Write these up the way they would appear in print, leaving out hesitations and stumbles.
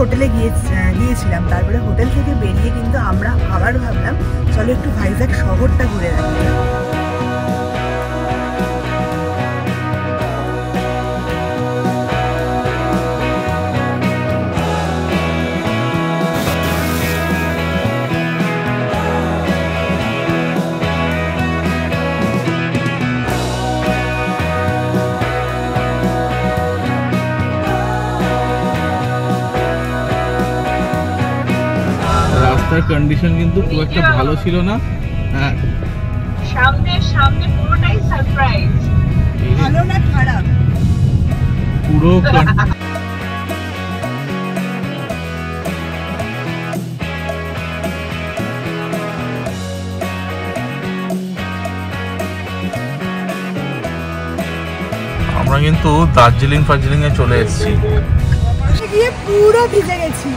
হোটেলে গিয়েছিলাম। তারপরে হোটেল থেকে বেরিয়ে কিন্তু আমরা আবার ভাবলাম চলো একটু ভাইজ্যাগ শহরটা ঘুরে দেখি। রাস্তার কন্ডিশন কিন্তু খুব একটা ভালো ছিল না। হ্যাঁ, সামনে পুরোটাই সারপ্রাইজ, ভালো না খারাপ পুরো। আমরা কিন্তু দার্জিলিং এ চলে এসেছি, গিয়ে পুরো ভিজে গেছি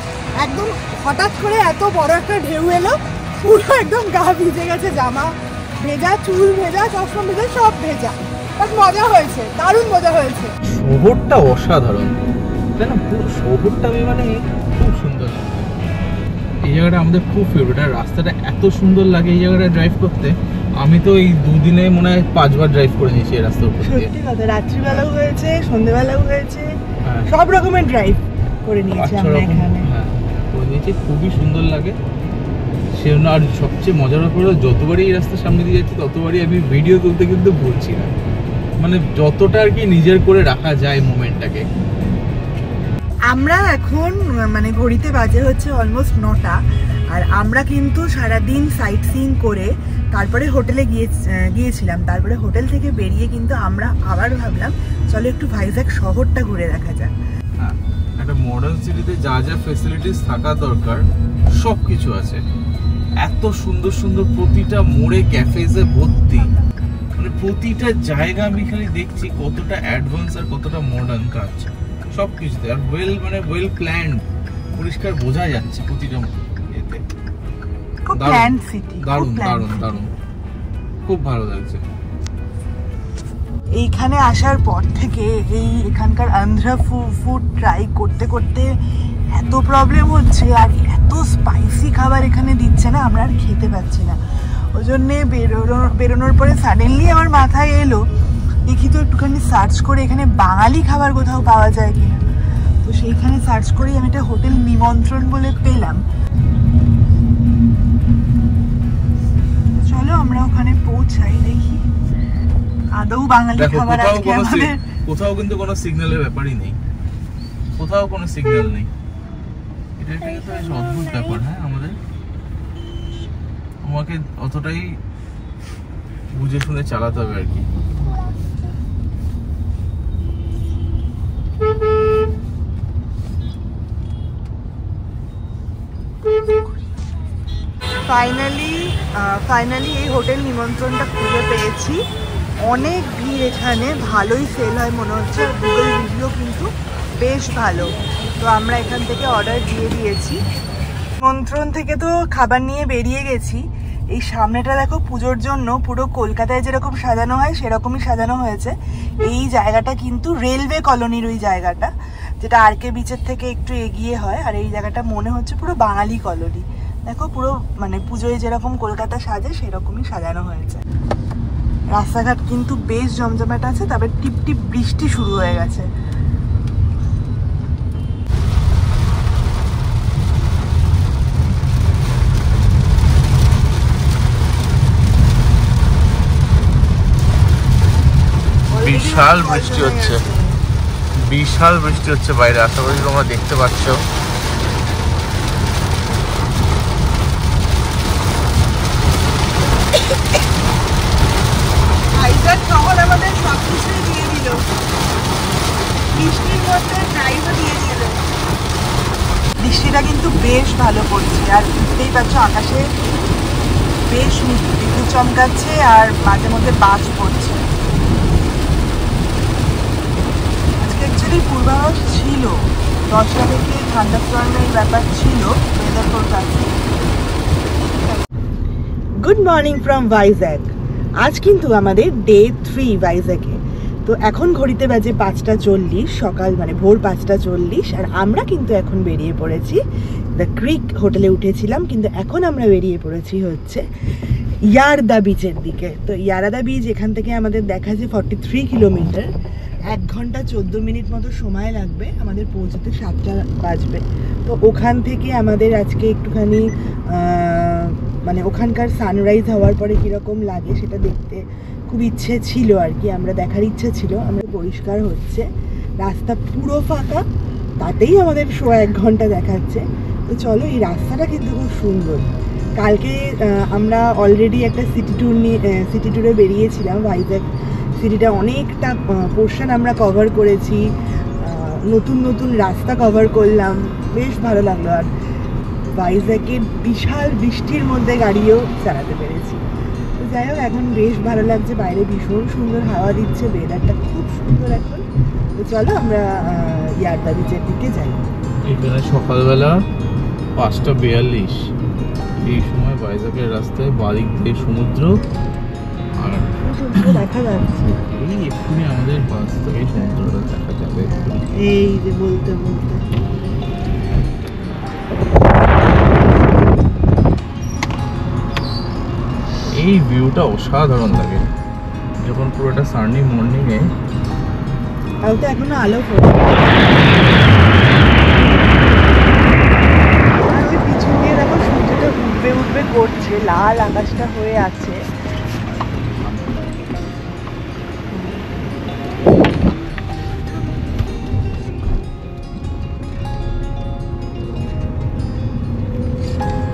একদম। হঠাৎ করে এত বড় একটা ঢেউ এলো, পুরো একদম গা ভিজে গেছে, জামা ভেজা, চুল ভেজা, চশমা ভেজা, সব ভেজা। মজা হয়েছে, দারুণ মজা হয়েছে। শহরটা অসাধারণ, তাই না? পুরো শহরটা আমি মানে খুব সুন্দর লাগে। এই জায়গাটা আমাদের খুব ফেভারিট, আর রাস্তাটা এত সুন্দর লাগে এই জায়গাটা ড্রাইভ করতে। আমি তো এই দুদিনে মনে হয় 5 বার ড্রাইভ করে নিয়েছি এই রাস্তার উপর দিয়ে। সত্যি কথা, রাত্রিবেলাও হয়েছে, সন্ধ্যেবেলাও হয়েছে, সব রকমের ড্রাইভ করে নিয়েছি আমরা এখানে। হ্যাঁ, করে নিয়েছি, খুবই সুন্দর লাগে। সেজন্য আর সবচেয়ে মজার ব্যাপার হলো যতবারই এই রাস্তার সামনে দিয়ে যাচ্ছি ততবারই আমি ভিডিও তুলতে কিন্তু ভুলছি না, মানে যতটা আর কি নিজের করে রাখা যায় মোমেন্টটাকে। আমরা এখন মানে ঘড়িতে বাজে হচ্ছে অলমোস্ট 9টা, আর আমরা কিন্তু সারাদিন সাইট সিইং করে তারপরে হোটেলে গিয়েছিলাম। তারপরে হোটেল থেকে বেরিয়ে কিন্তু আমরা আবার ভাবলাম চলো একটু ভাইজ্যাগ শহরটা ঘুরে দেখা যাক। হ্যাঁ, একটা মডার্ন সিটিতে যা যা ফেসিলিটিস থাকা দরকার সব কিছু আছে। এত সুন্দর সুন্দর প্রতিটা মোড়ে ক্যাফেজে ভর্তি, মানে প্রতিটা জায়গা আমি খালি দেখছি কতটা অ্যাডভান্স আর কতটা মডার্ন কাজ সব কিছুতে। আর ওয়েল প্ল্যান্ড, পরিষ্কার বোঝা যাচ্ছে প্রতিটা এতে। খুব প্ল্যান্ড সিটি, দারুণ দারুণ দারুণ, খুব ভালো লাগছে। এইখানে আসার পর থেকে এখানকার আন্ধ্রা ফুড ট্রাই করতে করতে এত প্রবলেম হচ্ছে, আর এত স্পাইসি খাবার এখানে দিচ্ছে না, আমরা আর খেতে পাচ্ছি না। ওই জন্যে বেরোনোর পরে সাডেনলি আমার মাথায় এলো দেখি তো একটুখানি সার্চ করে এখানে বাঙালি খাবার কোথাও পাওয়া যায় কিনা। তো সেইখানে সার্চ করেই আমি একটা হোটেল নিমন্ত্রণ বলে পেলাম। চলো আমরা ওখানে পৌঁছাই, দেখি আদৌ বাঙালি খাবার আজকে আমাদের। কোথাও কিন্তু কোনো সিগন্যালের ব্যাপারই নেই, কোথাও কোনো সিগন্যাল নেই। এটা একটা বেশ অদ্ভুত ব্যাপার। হ্যাঁ, আমাকে অতটাই বুঝে শুনে চালাতে হবে আর কি। ফাইনালি এই হোটেল নিমন্ত্রণটা খুঁজে পেয়েছি। অনেক ভিড় এখানে, ভালোই সেল হয় মনে হচ্ছে, আর গুগল রিভিউ কিন্তু বেশ ভালো। তো আমরা এখান থেকে অর্ডার দিয়ে দিয়েছি। নিমন্ত্রণ থেকে তো খাবার নিয়ে বেরিয়ে গেছি। এই সামনেটা দেখো, পুজোর জন্য পুরো কলকাতায় যেরকম সাজানো হয় সেরকমই সাজানো হয়েছে। এই জায়গাটা কিন্তু রেলওয়ে কলোনির ওই জায়গাটা, যেটা আরকে বিচের থেকে একটু এগিয়ে হয়। আর এই জায়গাটা মনে হচ্ছে পুরো বাঙালি কলোনি। দেখো পুরো মানে পুজোয় যেরকম কলকাতা সাজে সেরকমই সাজানো হয়েছে। রাস্তাঘাট কিন্তু বেশ জমজমাট আছে, তবে টিপ টিপ বৃষ্টি শুরু হয়ে গেছে। বিশাল বৃষ্টি হচ্ছে, বিশাল বৃষ্টি হচ্ছে বাইরে, আশা করি তোমরা দেখতে পাচ্ছ। ভাইজ্যাগ শহর আমাদের সবকিছুই দিয়ে দিল, বৃষ্টির মধ্যে ড্রাইভও দিয়ে দিল। বৃষ্টিটা কিন্তু বেশ ভালো পড়ছে, আর বুঝতেই পারছো আকাশে বেশ বিদ্যুৎ চমকাচ্ছে আর মাঝে মধ্যে বাজ পড়ছে। আজকে অ্যাকচুয়ালি পূর্বাভাস ছিল 10টা থেকে থান্ডারস্টর্মের ব্যাপার ছিল ওয়েদার ফোরকাস্টে। Good morning from Vizag. আজ কিন্তু আমাদের ডে 3 ভাইজ্যাগে। তো এখন ঘড়িতে বাজে 5:40 সকাল, মানে ভোর 5:40, আর আমরা কিন্তু এখন বেরিয়ে পড়েছি দ্য ক্রিক হোটেলে উঠেছিলাম, কিন্তু এখন আমরা বেরিয়ে পড়েছি হচ্ছে ইয়ারদা বিচের দিকে। তো ইয়ারদা বিচ এখান থেকে আমাদের দেখা যায় 43 কিলোমিটার, 1 ঘন্টা 14 মিনিট মতো সময় লাগবে আমাদের পৌঁছতে, 7টা বাজবে। তো ওখান থেকে আমাদের আজকে একটুখানি মানে ওখানকার সানরাইজ হওয়ার পরে কীরকম লাগে সেটা দেখতে খুব ইচ্ছে ছিল আর কি, আমরা দেখার ইচ্ছে ছিল। আমরা পরিষ্কার হচ্ছে, রাস্তা পুরো ফাঁকা, তাতেই আমাদের 1 ঘন্টা দেখাচ্ছে। তো চলো, এই রাস্তাটা কিন্তু খুব সুন্দর। কালকে আমরা অলরেডি একটা সিটি ট্যুরে বেরিয়েছিলাম ভাইজ্যাগ সিটিটা, অনেকটা পোর্শন আমরা কভার করেছি, নতুন নতুন রাস্তা কভার করলাম, বেশ ভালো লাগলো। আর ভাইজ্যাগের বিশাল বৃষ্টির মধ্যে গাড়িও চালাতে পেরেছি। তো যাই হোক, এখন বেশ ভালো লাগছে, বাইরে ভীষণ সুন্দর হাওয়া দিচ্ছে, ওয়েদারটা খুব সুন্দর এখন। তো চলো আমরা ইয়ারদা বিচের দিকে যাই। এখানে সকালবেলা 5:42, এই সময় ভাইজ্যাগের রাস্তায় বাদিক দিয়ে সমুদ্র, আর দেখা যাচ্ছে এই এক্ষুনি আমাদের বাস থেকে সমুদ্রটা দেখা যাবে। এই যে বলতে বলতে এই ভিউটা অসাধারণ লাগে যখন পুরোটা সানডে মর্নিংয়ে। তাও তো এখনো আলো পড়ে, আর ওই পিছন দিয়ে দেখো সূর্যটা উঠবে উঠবে করছে, লাল আকাশটা হয়ে আছে।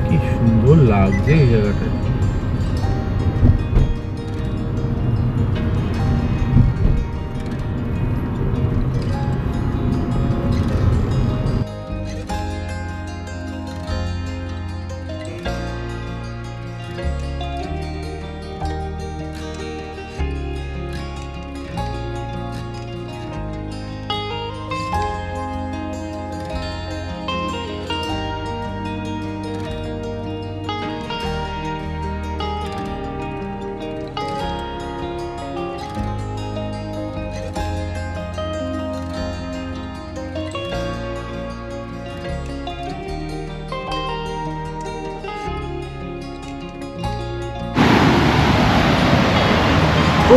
কি সুন্দর লাগছে এই জায়গাটা।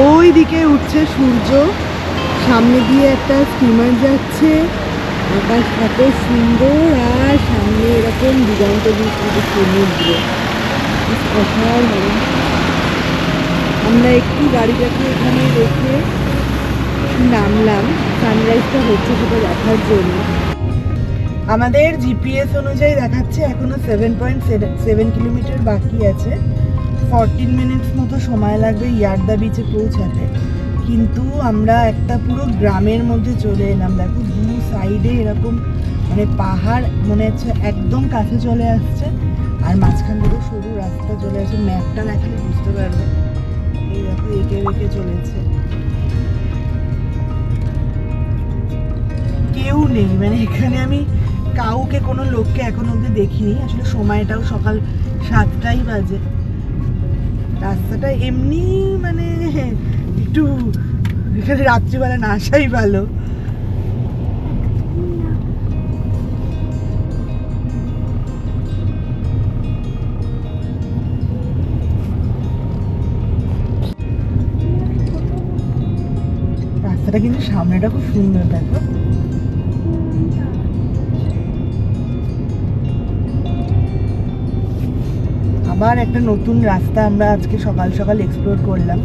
ওই দিকে উঠছে সূর্য, সামনে দিয়ে একটা স্টিমার যাচ্ছে, আকাশ এত সুন্দর, আর সামনে এরকম দিগন্ত বিস্তৃত সমুদ্র, অসাধারণ। আমরা একটু গাড়িটাকে এখানে রেখে নামলাম সানরাইজটা হচ্ছে সেটা দেখার জন্য। আমাদের জিপিএস অনুযায়ী দেখাচ্ছে এখনো 7.7 কিলোমিটার বাকি আছে, 14 মিনিটস মতো সময় লাগবে ইয়ারদা বিচে পৌঁছাতে। কিন্তু আমরা একটা পুরো গ্রামের মধ্যে চলে এলাম। দেখো দু সাইডে এরকম মানে পাহাড় মনে হচ্ছে একদম কাছে চলে আসছে, আর মাঝখান থেকে সরু রাস্তা চলে আসছে। ম্যাপটা দেখলে বুঝতে পারবে, এই দেখো এঁকে বেঁকে চলেছে, কেউ নেই। মানে এখানে আমি কাউকে, কোনো লোককে এখন অবধি দেখিনি। আসলে সময়টাও সকাল 7টাই বাজে। রাস্তাটা এমনি মানে একটু এখানে রাত্রিবেলা না আসাই ভালো। রাস্তাটা কিন্তু সামনেটা খুব সুন্দর, দেখো। আবার একটা নতুন রাস্তা আমরা আজকে সকাল সকাল এক্সপ্লোর করলাম।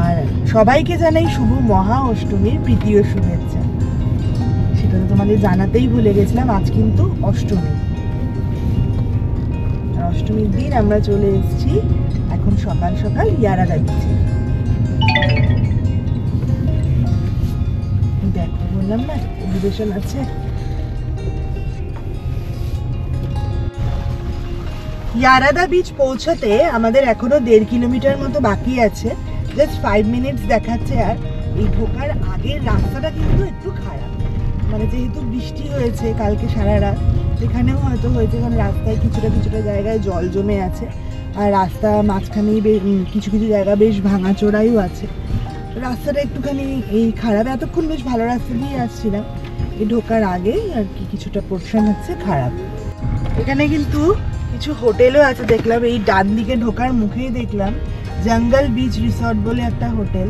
আর সবাইকে জানাই শুভ মহা অষ্টমীর প্রীতি ও শুভেচ্ছা, সেটা তো তোমাদের জানাতেই ভুলে গেছিলাম। আজ কিন্তু অষ্টমী, আর অষ্টমীর দিন আমরা চলে এসেছি এখন সকাল সকাল ইয়ারদা বিচে। দেখো বললাম না এক্সিবিশন আছে। ইয়ারদা বিচ পৌঁছাতে আমাদের এখনো 1.5 কিলোমিটার মতো বাকি আছে, জাস্ট 5 মিনিটস দেখাচ্ছে। আর এই ঢোকার আগের রাস্তাটা কিন্তু একটু খারাপ, মানে যেহেতু বৃষ্টি হয়েছে কালকে সারা রাত, সেখানেও হয়তো হয়েছে, কারণ রাস্তায় কিছুটা কিছুটা জায়গায় জল জমে আছে, আর রাস্তা মাঝখানেই কিছু কিছু জায়গা বেশ ভাঙাচোরাইও আছে। রাস্তাটা একটুখানি এই খারাপ, এতক্ষণ বেশ ভালো রাস্তা দিয়ে আসছিলাম, এই ঢোকার আগে আর কি কিছুটা পোর্শন হচ্ছে খারাপ। এখানে কিন্তু কিছু হোটেলও আছে দেখলাম, এই ডান দিকে ঢোকার মুখেই দেখলাম জঙ্গল বিচ রিসর্ট বলে একটা হোটেল।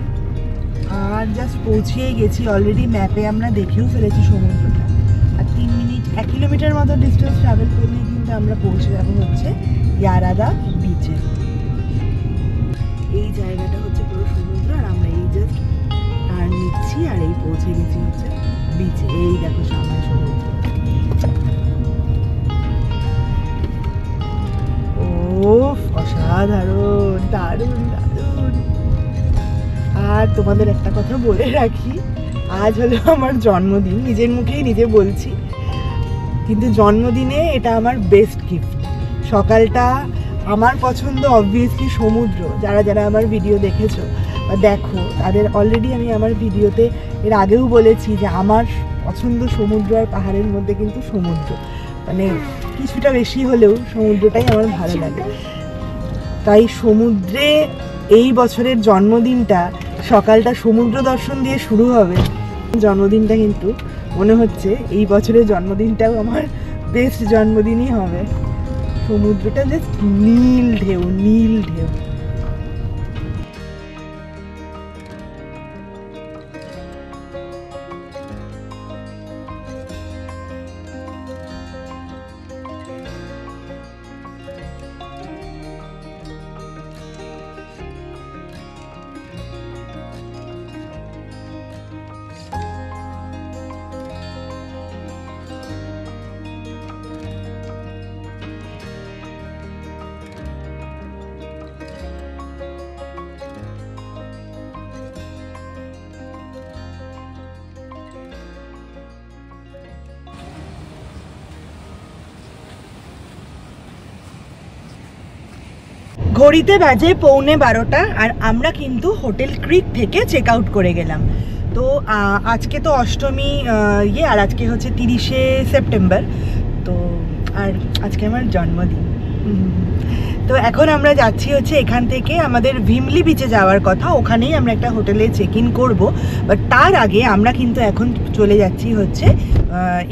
আর জাস্ট পৌঁছেই গেছি, অলরেডি ম্যাপে আমরা দেখেও ফেলেছি সমুদ্রটা। আর 1 কিলোমিটার মতো ডিস্টেন্স ট্রাভেল করলে কিন্তু আমরা পৌঁছে যাবো হচ্ছে ইয়ারাদা বিচে। এই জায়গাটা হচ্ছে পুরো সমুদ্র, আর আমরা এই জাস্ট টার্ন নিচ্ছি আর এই পৌঁছে গেছি হচ্ছে বিচে। এই দেখো সামনে সমুদ্র। ওফ, অসাধারণ, দারুণ দারুণ। আর তোমাদের একটা কথা বলে রাখি, আজ হলো আমার জন্মদিন, নিজের মুখেই নিজে বলছি, কিন্তু জন্মদিনে এটা আমার বেস্ট গিফট। সকালটা আমার পছন্দ অবভিয়াসলি সমুদ্র, যারা যারা আমার ভিডিও দেখেছো বা দেখো তাদের অলরেডি আমি আমার ভিডিওতে এর আগেও বলেছি যে আমার পছন্দ সমুদ্র আর পাহাড়ের মধ্যে কিন্তু সমুদ্র, মানে কিছুটা বেশি হলেও সমুদ্রটাই আমার ভালো লাগে। তাই সমুদ্রে এই বছরের জন্মদিনটা সকালটা সমুদ্র দর্শন দিয়ে শুরু হবে। জন্মদিনটা কিন্তু মনে হচ্ছে এই বছরের জন্মদিনটাও আমার বেস্ট জন্মদিনই হবে। সমুদ্রটা জাস্ট নীল ঢেউ, নীল ঢেউ। ঘড়িতে বাজে 11:15 আর আমরা কিন্তু হোটেল ক্রিক থেকে চেক আউট করে গেলাম। তো আজকে তো অষ্টমী আর আজকে হচ্ছে 30শে সেপ্টেম্বর, তো আর আজকে আমার জন্মদিন। তো এখন আমরা যাচ্ছি হচ্ছে এখান থেকে আমাদের ভিমলি বিচে যাওয়ার কথা, ওখানেই আমরা একটা হোটেলে চেক ইন করবো। বাট তার আগে আমরা কিন্তু এখন চলে যাচ্ছি হচ্ছে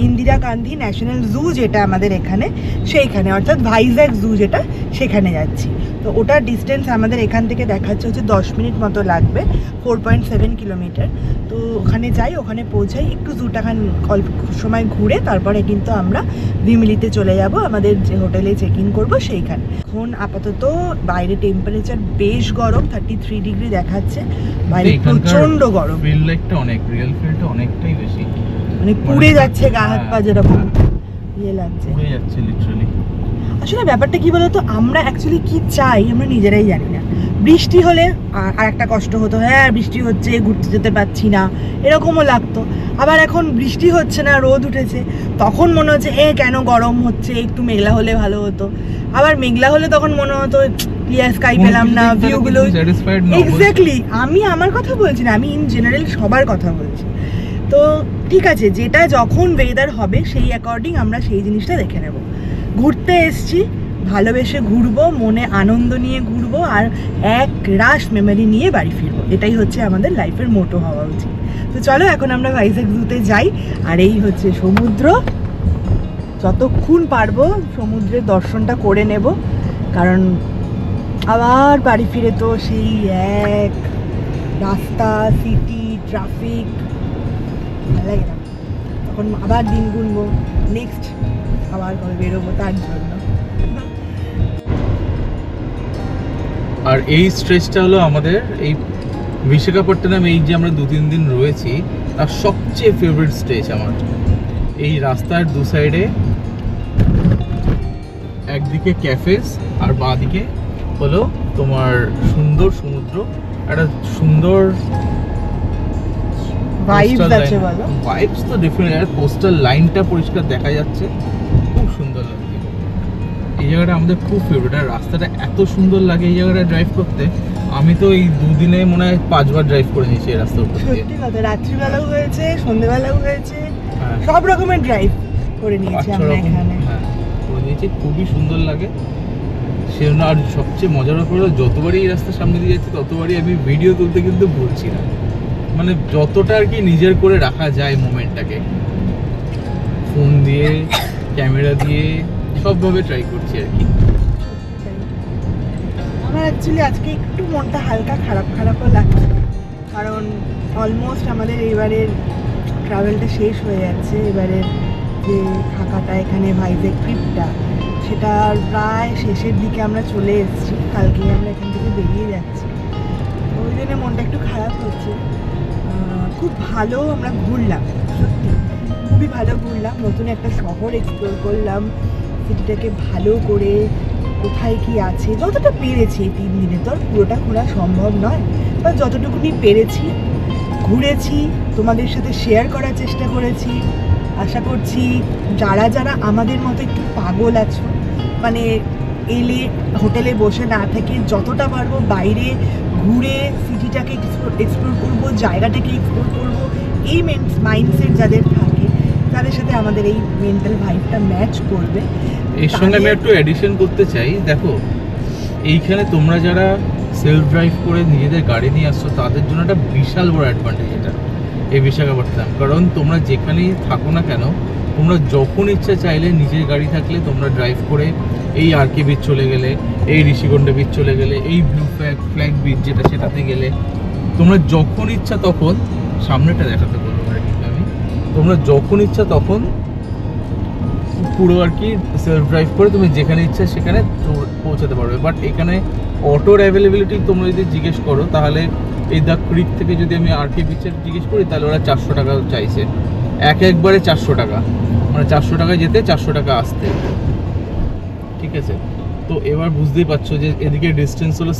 ইন্দিরা গান্ধী ন্যাশনাল জু যেটা আমাদের এখানে, সেইখানে অর্থাৎ ভাইজ্যাক জু যেটা, সেখানে যাচ্ছি। তো ওটার ডিস্টেন্স আমাদের এখান থেকে দেখাচ্ছে হচ্ছে 10 মিনিট মতো লাগবে, 4.7 কিলোমিটার। তো ওখানে যাই, ওখানে পৌঁছাই, একটু জুটা অল্প সময় ঘুরে তারপরে কিন্তু আমরা ভিমলিতে চলে যাব, আমাদের যে হোটেলে চেক ইন করবো সেইখানে। এখন আপাতত বাইরে টেম্পারেচার বেশ গরম, 33 ডিগ্রি দেখাচ্ছে, বাইরে প্রচন্ড গরম। ফিল লাইকটা অনেক, রিয়েল ফিলটা অনেকটাই বেশি, মানে পুড়ে যাচ্ছে গা হাত পা, যেরকম ইয়ে লাগছে, পুড়ে যাচ্ছে লিটারালি। আসলে ব্যাপারটা কি বলতো, আমরা অ্যাকচুয়ালি কি চাই আমরা নিজেরাই জানি না। বৃষ্টি হলে আর একটা কষ্ট হতো, হ্যাঁ বৃষ্টি হচ্ছে ঘুরতে যেতে পারছি না, এরকমও লাগতো। আবার এখন বৃষ্টি হচ্ছে না, রোদ উঠেছে, তখন মনে হচ্ছে কেন গরম হচ্ছে, একটু মেঘলা হলে ভালো হতো। আবার মেঘলা হলে তখন মনে হতো ক্লিয়ার স্কাই পেলাম না, ভিউগুলো। এক্স্যাক্টলি, আমি আমার কথা বলছি না, আমি ইন জেনারেল সবার কথা বলছি। তো ঠিক আছে, যেটা যখন ওয়েদার হবে সেই অ্যাকর্ডিং আমরা সেই জিনিসটা দেখে নেব। ঘুরতে এসছি, ভালোবেসে ঘুরবো, মনে আনন্দ নিয়ে ঘুরবো, আর এক রাশ মেমোরি নিয়ে বাড়ি ফিরবো, এটাই হচ্ছে আমাদের লাইফের মোটো হওয়া উচিত। তো চলো এখন আমরা ভাইজ্যাক জুতে যাই। আর এই হচ্ছে সমুদ্র, যতক্ষণ পারবো সমুদ্রের দর্শনটা করে নেব, কারণ আবার বাড়ি ফিরে তো সেই এক রাস্তা, সিটি, ট্রাফিক, ভালো লাগে না। তখন আবার দিন গুনবো, নেক্সট আবার কবে বেরোবো তার জন্য। আর এই স্ট্রেচটা হলো আমাদের এই বিশাখাপট্টনম, এই যে আমরা 2-3 দিন রয়েছি, তার সবচেয়ে ফেভারিট স্ট্রেচ আমার। এই রাস্তার দু সাইডে একদিকে ক্যাফেস আর বাঁদিকে হলো তোমার সুন্দর সমুদ্র, একটা সুন্দর ভাইবস আছে, বলো ভাইবস তো ডেফিনেটলি। আর কোস্টাল লাইনটা পরিষ্কার দেখা যাচ্ছে, খুব সুন্দর লাগছে। এই জায়গাটা আমাদের খুব ফেভারিট, আর রাস্তাটা এত সুন্দর লাগে এই জায়গাটা ড্রাইভ করতে। আমি তো এই 2 দিনে মনে হয় 5 বার ড্রাইভ করে নিয়েছি এই রাস্তার উপর দিয়ে। সত্যি কথা, রাত্রিবেলাও হয়েছে, সন্ধ্যেবেলাও হয়েছে, সব রকমের ড্রাইভ করে নিয়েছি আমরা এখানে। হ্যাঁ, করে নিয়েছি, খুবই সুন্দর লাগে সেজন্য। আর সবচেয়ে মজার ব্যাপার হলো, যতবারই এই রাস্তার সামনে দিয়ে যাচ্ছি ততবারই আমি ভিডিও তুলতে কিন্তু ভুলছি না। মানে যতটা আর কি নিজের করে রাখা যায় মোমেন্টটাকে, ফোন দিয়ে ক্যামেরা দিয়ে সবভাবে ট্রাই করছি আর কি। আমার অ্যাকচুয়ালি আজকে একটু মনটা হালকা খারাপও লাগছে, কারণ অলমোস্ট আমাদের এবারের ট্রাভেলটা শেষ হয়ে যাচ্ছে। এবারের যে থাকাটা এখানে ভাইজ্যাগ ট্রিপটা, সেটা প্রায় শেষের দিকে আমরা চলে এসেছি। কালকেই আমরা এখান থেকে বেরিয়ে যাচ্ছি, ওই জন্য মনটা একটু খারাপ হচ্ছে। খুব ভালো আমরা ঘুরলাম, সত্যি খুবই ভালো ঘুরলাম। নতুন একটা শহর এক্সপ্লোর করলাম, সিটিটাকে ভালো করে কোথায় কি আছে যতটা পেরেছি। 3 দিনে তো আর পুরোটা ঘোরা সম্ভব নয়, বা যতটুকুনি পেরেছি ঘুরেছি, তোমাদের সাথে শেয়ার করার চেষ্টা করেছি। আশা করছি যারা যারা আমাদের মতো একটু পাগল আছো, মানে এলে হোটেলে বসে না থেকে যতটা পারবো বাইরে ঘুরে সিটিটাকে এক্সপ্লোর করবো, জায়গাটাকে এক্সপ্লোর করবো, এই মাইন্ডসেট যাদের থাকে তাদের সাথে আমাদের এই মেন্টাল ভাইবটা ম্যাচ করবে। এর সঙ্গে আমি একটু এডিশন করতে চাই, দেখো এইখানে তোমরা যারা সেলফ ড্রাইভ করে নিজেদের গাড়ি নিয়ে আসছো তাদের জন্য একটা বিশাল বড় অ্যাডভান্টেজ এটা এই বিশাখাপত্তনম। কারণ তোমরা যেখানেই থাকো না কেন, তোমরা যখন ইচ্ছা চাইলে নিজের গাড়ি থাকলে তোমরা ড্রাইভ করে এই আরকে বিচ চলে গেলে, এই ঋষিকণ্ঠা বিচ চলে গেলে, এই ব্লু ফ্ল্যাগ বিচ যেটা সেটাতে গেলে, তোমরা যখন ইচ্ছা তখন, সামনেটা দেখাতে বলবো আর কি আমি, তোমরা যখন ইচ্ছা তখন পুরো আর কি সেলফ ড্রাইভ করে তুমি যেখানে ইচ্ছা সেখানে পৌঁছাতে পারবে। বাট এখানে অটোর অ্যাভেলেবিলিটি তোমরা যদি জিজ্ঞেস করো, তাহলে এই দ্য ক্রিক থেকে যদি আমি আরকে বিচের জিজ্ঞেস করি, তাহলে ওরা 400 টাকা চাইছে, একবারে 400 টাকা, মানে 400 টাকা যেতে 400 টাকা আসতে, ঠিক আছে। তো এবার বুঝতেই পারছো যে এদিকে ডিস্টেন্স হলো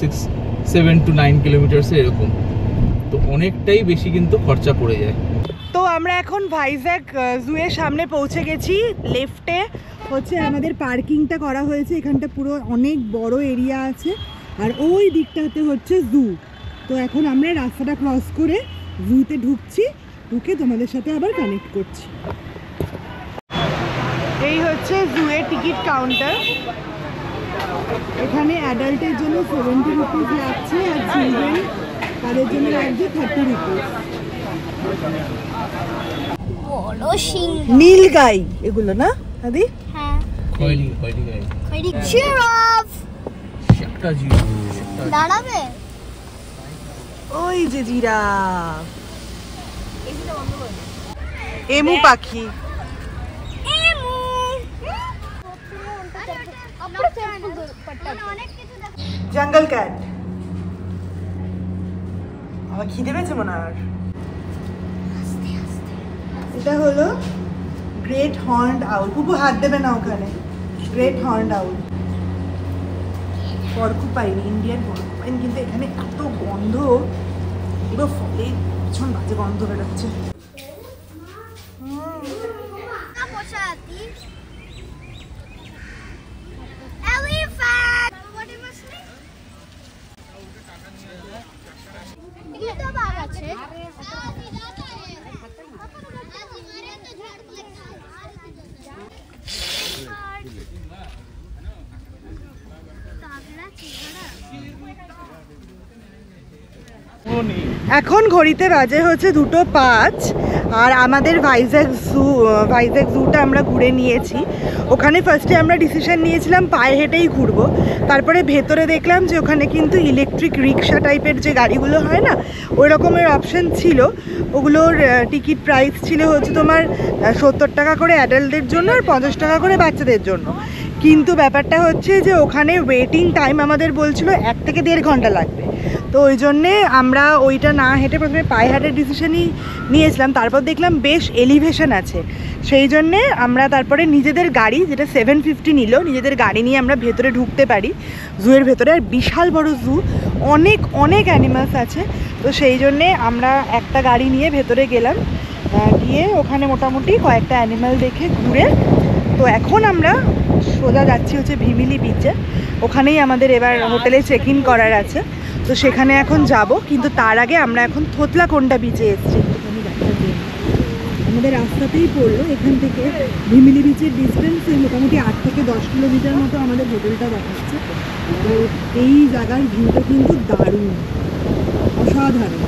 7 to 9 কিলোমিটার্সে এরকম, তো অনেকটাই বেশি কিন্তু খরচা পড়ে যায়। তো আমরা এখন ভাইজ্যাগ জুয়ের সামনে পৌঁছে গেছি। লেফটে হচ্ছে আমাদের পার্কিংটা করা হয়েছে, এখানটা পুরো অনেক বড় এরিয়া আছে, আর ওই দিকটাতে হচ্ছে জু। তো এখন আমরা রাস্তাটা ক্রস করে জুতে ঢুকছি, ঢুকে তোমাদের সাথে আবার কানেক্ট করছি। এই হচ্ছে জুয়ের টিকিট কাউন্টার। এখানে অ্যাডাল্টের জন্য 70 রুপিস লাগছে, আর চিলড্রেন তাদের জন্য লাগছে 30 রুপিস। নীল গাই এগুলো না দাদি? হ্যাঁ, খয়েরি গাই, খয়েরি জিরাফ একটা জিরাফ দাঁড়াবে। ওই যে জিরাফ, এমু পাখি। জঙ্গল ক্যাট। আমার খিদে পেয়েছে মনে হয়। এটা হলো গ্রেট হর্নড আউল। পুপু হাত দেবে না ওখানে। গ্রেট হর্নড আউল, পরকুপাইন, ইন্ডিয়ান পরকুপাইন। কিন্তু এখানে এত গন্ধ, পুরো ফলে ভীষণ বাজে গন্ধ বেরোচ্ছে। এখন ঘড়িতে বাজে হচ্ছে 2:05, আর আমাদের ভাইজ্যাগ জুটা আমরা ঘুরে নিয়েছি। ওখানে ফার্স্টে আমরা ডিসিশন নিয়েছিলাম পায়ে হেঁটেই ঘুরবো, তারপরে ভেতরে দেখলাম যে ওখানে কিন্তু ইলেকট্রিক রিক্সা টাইপের যে গাড়িগুলো হয় না, ওই রকমের অপশান ছিল। ওগুলোর টিকিট প্রাইস ছিল হচ্ছে তোমার 70 টাকা করে অ্যাডাল্টদের জন্য, আর 50 টাকা করে বাচ্চাদের জন্য। কিন্তু ব্যাপারটা হচ্ছে যে ওখানে ওয়েটিং টাইম আমাদের বলছিল 1 থেকে 1.5 ঘন্টা লাগবে। তো ওই জন্যে আমরা ওইটা না হেঁটে প্রথমে পায়ে হাঁটার ডিসিশনই নিয়েছিলাম। তারপর দেখলাম বেশ এলিভেশন আছে, সেই জন্যে আমরা তারপরে নিজেদের গাড়ি, যেটা 750 নিল, নিজেদের গাড়ি নিয়ে আমরা ভেতরে ঢুকতে পারি জুয়ের ভেতরে। আর বিশাল বড় জু, অনেক অ্যানিমালস আছে। তো সেই জন্যে আমরা একটা গাড়ি নিয়ে ভেতরে গেলাম, গিয়ে ওখানে মোটামুটি কয়েকটা অ্যানিমাল দেখে ঘুরে, তো এখন আমরা সোজা যাচ্ছি হচ্ছে ভিমিলি বিচে। ওখানেই আমাদের এবার হোটেলে চেক ইন করার আছে, তো সেখানে এখন যাব। কিন্তু তার আগে আমরা এখন থোতলাকোন্ডা বিচে এসেছি। আমাদের রাস্তাতেই পড়লো, এখান থেকে ভিমিলি বিচের ডিস্টেন্স মোটামুটি 8 থেকে 10 কিলোমিটার মতো আমাদের হোটেলটা দেখাচ্ছে। তো এই জায়গার ভিউটা কিন্তু দারুণ, অসাধারণ।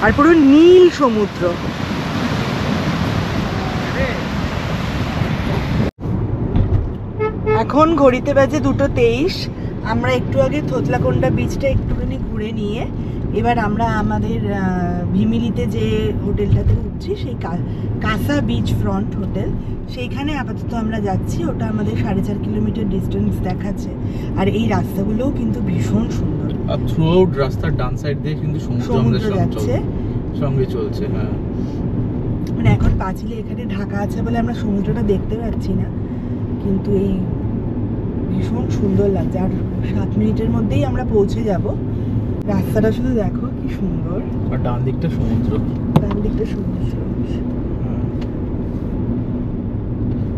আর পুরো নীল সমুদ্র। এখন ঘড়িতে বাজে 2:23। আমরা একটু আগে থোতলাকোন্ডা বিচটা একটুখানি ঘুরে নিয়ে এবার আমরা আমাদের ভিমিলিতে যে হোটেলটাতে উঠছি, সেই কাসা বিচ ফ্রন্ট হোটেল, সেইখানে আপাতত আমরা যাচ্ছি। ওটা আমাদের 4.5 কিলোমিটার ডিস্টেন্স দেখাচ্ছে। আর এই রাস্তাগুলোও কিন্তু ভীষণ সুন্দর। আর থ্রু আউট রাস্তার ডান সাইড দিয়ে কিন্তু সমুদ্র যাচ্ছে, সঙ্গে চলছে। হ্যাঁ, মানে এখন পাঁচিলে এখানে ঢাকা আছে বলে আমরা সমুদ্রটা দেখতে পাচ্ছি না, কিন্তু এই ভীষণ সুন্দর লাগছে। আর 7 মিনিটের মধ্যেই আমরা পৌঁছে যাব। রাস্তাটা শুধু দেখো কি সুন্দর। আর ডান দিকটা সমুদ্র,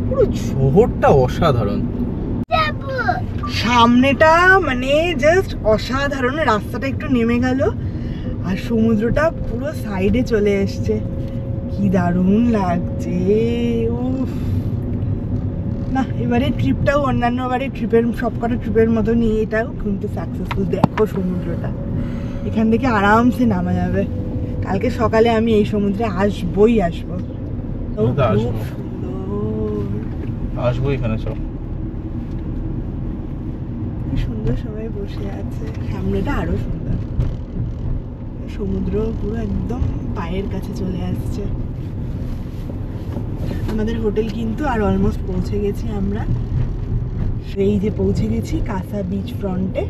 পুরো শহরটা অসাধারণ। সামনেটা মানে জাস্ট অসাধারণ। রাস্তাটা একটু নেমে গেল আর সমুদ্রটা পুরো সাইডে চলে এসছে। কি দারুণ লাগছে। উফ, না এবারে ট্রিপটাও অন্যান্য ট্রিপের সবকটা ট্রিপের মতনই এটাও কিন্তু সাকসেসফুল। দেখো সমুদ্রটা, এখান থেকে আরামসে নামা যাবে। কালকে সকালে আমি এই সমুদ্রে আসবই আসবো। আসবো এখানে সব সুন্দর সবাই বসে আছে। সামনেটা আরো সুন্দর, সমুদ্র পুরো একদম পায়ের কাছে চলে আসছে। আমাদের হোটেল কিন্তু আর অলমোস্ট পৌঁছে গেছি আমরা। এই যে পৌঁছে গেছি কাসা বিচ ফ্রন্টে।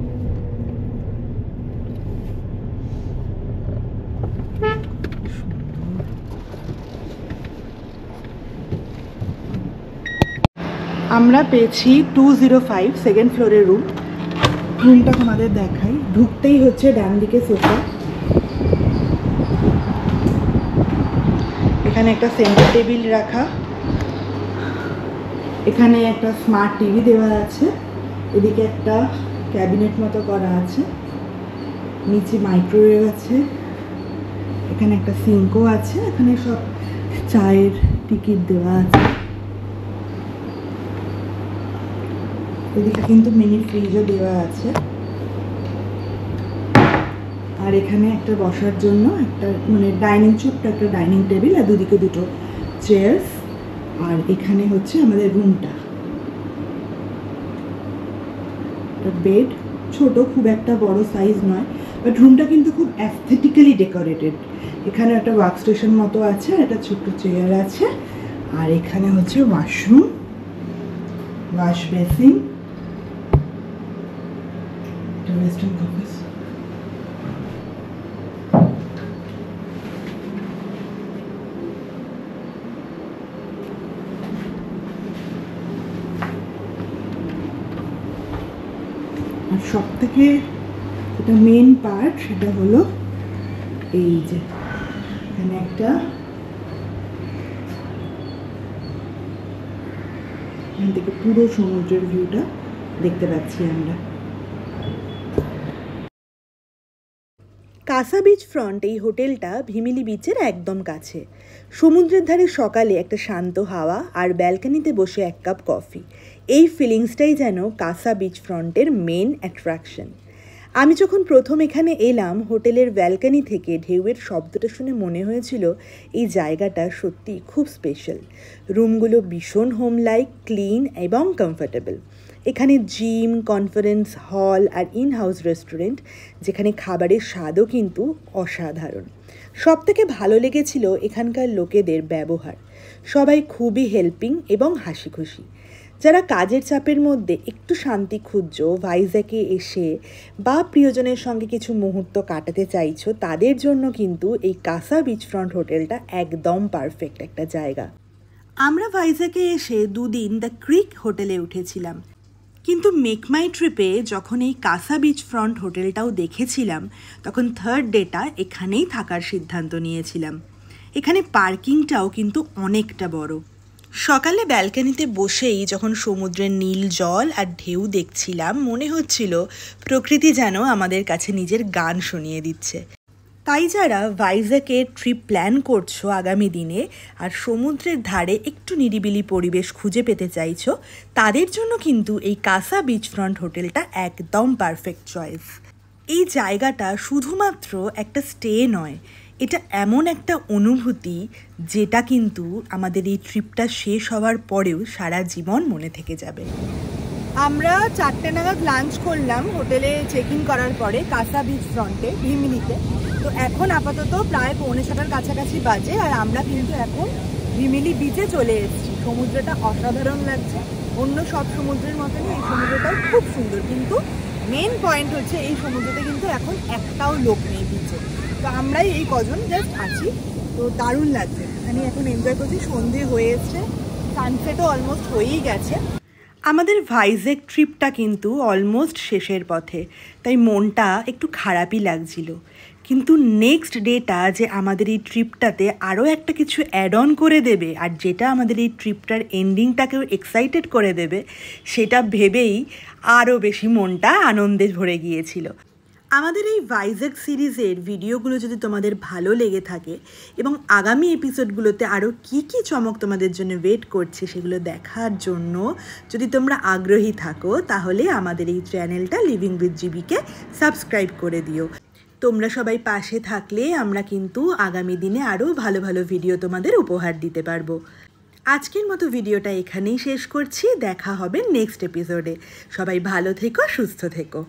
আমরা পেয়েছি 205 সেকেন্ড ফ্লোরের রুমটা তোমাদের দেখাই। ঢুকতেই হচ্ছে ডান দিকে সোফা, এখানে একটা সেন্টার টেবিল রাখা, এখানে একটা স্মার্ট টিভি দেওয়া আছে, এদিকে একটা ক্যাবিনেট মতো করা আছে, নিচে মাইক্রোওয়েভ আছে, এখানে একটা সিঙ্কও আছে, এখানে সব চায়ের টিকিট দেওয়া আছে। এদিকে কিন্তু মিনি ফ্রিজও দেওয়া আছে। আর এখানে একটা বসার জন্য একটা মানে ছোট্ট একটা ডাইনিং টেবিল আর দুদিকে দুটো চেয়ার্স। আর এখানে হচ্ছে আমাদের রুমটা, বেড ছোট, খুব একটা বড় সাইজ নয়, বাট রুমটা কিন্তু খুব অ্যাস্থেটিক্যালি ডেকোরেটেড। এখানে একটা ওয়ার্ক স্টেশন মতো আছে, একটা ছোট্ট চেয়ার আছে, আর এখানে হচ্ছে washroom, wash basin, western office. আর সব থেকে যেটা মেন পার্ট সেটা হলো এই যে এখানে একটা এখান থেকে পুরো সমুদ্রের ভিউটা দেখতে পাচ্ছি আমরা। কাসা বিচ ফ্রন্ট এই হোটেলটা ভিমিলি বিচের একদম কাছে। সমুদ্রের ধারে সকালে একটা শান্ত হাওয়া আর ব্যালকনিতে বসে 1 কাপ কফি, এই ফিলিংসটাই যেন কাসা বিচ ফ্রন্টের মেন অ্যাট্রাকশন। আমি যখন প্রথম এখানে এলাম, হোটেলের ব্যালকনি থেকে ঢেউয়ের শব্দটা শুনে মনে হয়েছিল এই জায়গাটা সত্যি খুব স্পেশাল। রুমগুলো ভীষণ হোম লাইক, ক্লিন এবং কমফোর্টেবল। এখানে জিম, কনফারেন্স হল আর ইন হাউস রেস্টুরেন্ট, যেখানে খাবারের স্বাদও কিন্তু অসাধারণ। সবথেকে ভালো লেগেছিল এখানকার লোকেদের ব্যবহার। সবাই খুবই হেল্পিং এবং হাসি খুশি। যারা কাজের চাপের মধ্যে একটু শান্তি খুঁজছো, ভাইজ্যাকে এসে বা প্রিয়জনের সঙ্গে কিছু মুহূর্ত কাটাতে চাইছো, তাদের জন্য কিন্তু এই কাসা বিচ ফ্রন্ট হোটেলটা একদম পারফেক্ট একটা জায়গা। আমরা ভাইজ্যাকে এসে 2 দিন দ্য ক্রিক হোটেলে উঠেছিলাম, কিন্তু মেক মাই ট্রিপে যখন এই কাসা বিচ ফ্রন্ট হোটেলটাও দেখেছিলাম, তখন 3rd ডেটা এখানেই থাকার সিদ্ধান্ত নিয়েছিলাম। এখানে পার্কিংটাও কিন্তু অনেকটা বড়। সকালে ব্যালকনিতে বসেই যখন সমুদ্রের নীল জল আর ঢেউ দেখছিলাম, মনে হচ্ছিল প্রকৃতি যেন আমাদের কাছে নিজের গান শুনিয়ে দিচ্ছে। তাই যারা ভাইজ্যাকে ট্রিপ প্ল্যান করছো আগামী দিনে আর সমুদ্রের ধারে একটু নিরিবিলি পরিবেশ খুঁজে পেতে চাইছো, তাদের জন্য কিন্তু এই কাসা বিচ ফ্রন্ট হোটেলটা একদম পারফেক্ট চয়েস। এই জায়গাটা শুধুমাত্র একটা স্টে নয়, এটা এমন একটা অনুভূতি যেটা কিন্তু আমাদের এই ট্রিপটা শেষ হওয়ার পরেও সারা জীবন মনে থেকে যাবে। আমরা 4টে নাগাদ লাঞ্চ করলাম হোটেলে চেক ইন করার পরে কাসা বিচ ফ্রন্টে ভিমিলিতে। তো এখন আপাতত প্রায় 6:45 কাছাকাছি বাজে, আর আমরা কিন্তু এখন ভিমিলি বিচে চলে এসেছি। সমুদ্রটা অসাধারণ লাগছে, অন্য সব সমুদ্রের মতনই এই সমুদ্রটাও খুব সুন্দর, কিন্তু মেন পয়েন্ট হচ্ছে এই সমুদ্রতে কিন্তু এখন একটাও লোক নেই বিচে। তো আমরাই এই কজন জাস্ট আছি, তো দারুণ লাগছে। আমি এখন এনজয় করছি, সন্ধে হয়ে এসছে, সানসেটও অলমোস্ট হয়েই গেছে। আমাদের ভাইজ্যাগ ট্রিপটা কিন্তু অলমোস্ট শেষের পথে, তাই মনটা একটু খারাপই লাগছিল। কিন্তু নেক্সট ডেটা যে আমাদের এই ট্রিপটাতে আরও একটা কিছু অ্যাড অন করে দেবে, আর যেটা আমাদের এই ট্রিপটার এন্ডিংটাকেও এক্সাইটেড করে দেবে, সেটা ভেবেই আরও বেশি মনটা আনন্দে ভরে গিয়েছিল। আমাদের এই ভাইজ্যাগ সিরিজের ভিডিওগুলো যদি তোমাদের ভালো লেগে থাকে এবং আগামী এপিসোডগুলোতে আরও কী কী চমক তোমাদের জন্য ওয়েট করছে সেগুলো দেখার জন্য যদি তোমরা আগ্রহী থাকো, তাহলে আমাদের এই চ্যানেলটা লিভিং উইথ জিবিকে সাবস্ক্রাইব করে দিও। তোমরা সবাই পাশে থাকলে আমরা কিন্তু আগামী দিনে আরও ভালো ভালো ভিডিও তোমাদের উপহার দিতে পারবো। আজকের মতো ভিডিওটা এখানেই শেষ করছি, দেখা হবে নেক্সট এপিসোডে। সবাই ভালো থেকো, সুস্থ থেকো।